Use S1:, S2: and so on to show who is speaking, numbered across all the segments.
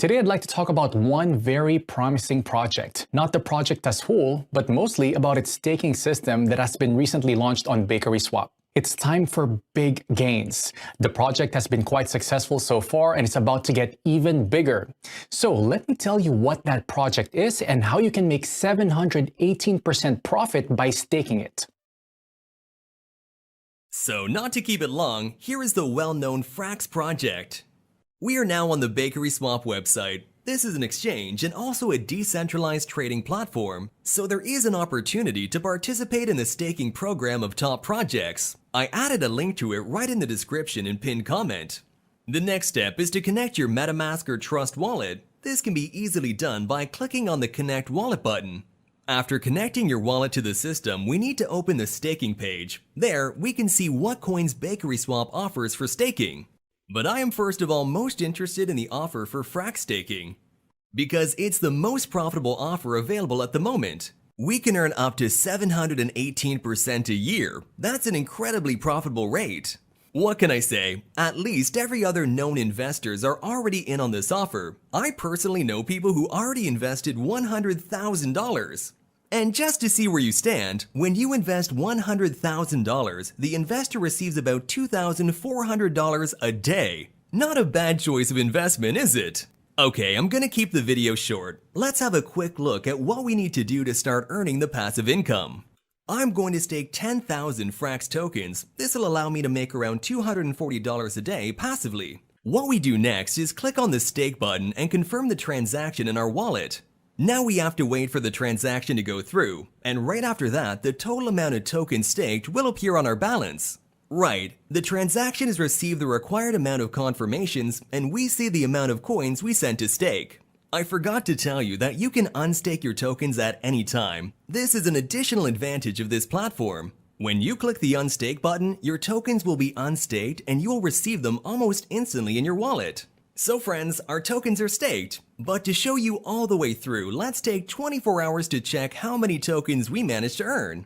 S1: Today I'd like to talk about one very promising project. Not the project as whole, but mostly about its staking system that has been recently launched on BakerySwap. It's time for big gains. The project has been quite successful so far and it's about to get even bigger. So let me tell you what that project is and how you can make 718% profit by staking it.
S2: So not to keep it long, here is the well-known FRAX project. We are now on the BakerySwap website. This is an exchange and also a decentralized trading platform, so there is an opportunity to participate in the staking program of top projects. I added a link to it right in the description and pinned comment. The next step is to connect your MetaMask or Trust wallet. This can be easily done by clicking on the Connect Wallet button. After connecting your wallet to the system, we need to open the staking page. There, we can see what coins BakerySwap offers for staking. But I am first of all most interested in the offer for FRAX staking, because it's the most profitable offer available at the moment. We can earn up to 718% a year. That's an incredibly profitable rate. What can I say? At least every other known investors are already in on this offer. I personally know people who already invested $100,000. And just to see where you stand, when you invest $100,000, the investor receives about $2,400 a day. Not a bad choice of investment, is it? Okay, I'm gonna keep the video short. Let's have a quick look at what we need to do to start earning the passive income. I'm going to stake 10,000 FRAX tokens. This will allow me to make around $240 a day passively. What we do next is click on the stake button and confirm the transaction in our wallet. Now we have to wait for the transaction to go through, and right after that, the total amount of tokens staked will appear on our balance. Right, the transaction has received the required amount of confirmations, and we see the amount of coins we sent to stake. I forgot to tell you that you can unstake your tokens at any time. This is an additional advantage of this platform. When you click the unstake button, your tokens will be unstaked and you will receive them almost instantly in your wallet. So friends, our tokens are staked, but to show you all the way through, let's take 24 hours to check how many tokens we managed to earn.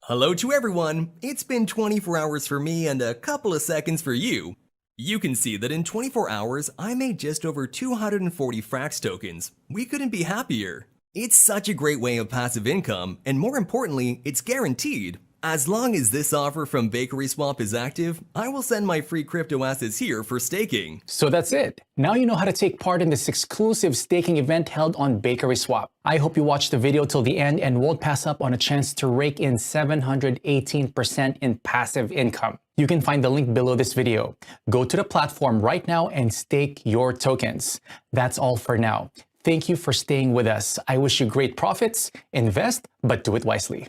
S2: Hello to everyone, it's been 24 hours for me and a couple of seconds for you. You can see that in 24 hours, I made just over 240 FRAX tokens. We couldn't be happier. It's such a great way of passive income, and more importantly, it's guaranteed. As long as this offer from BakerySwap is active, I will send my free crypto assets here for staking.
S1: So that's it. Now you know how to take part in this exclusive staking event held on BakerySwap. I hope you watched the video till the end and won't pass up on a chance to rake in 718% in passive income. You can find the link below this video. Go to the platform right now and stake your tokens. That's all for now. Thank you for staying with us. I wish you great profits. Invest, but do it wisely.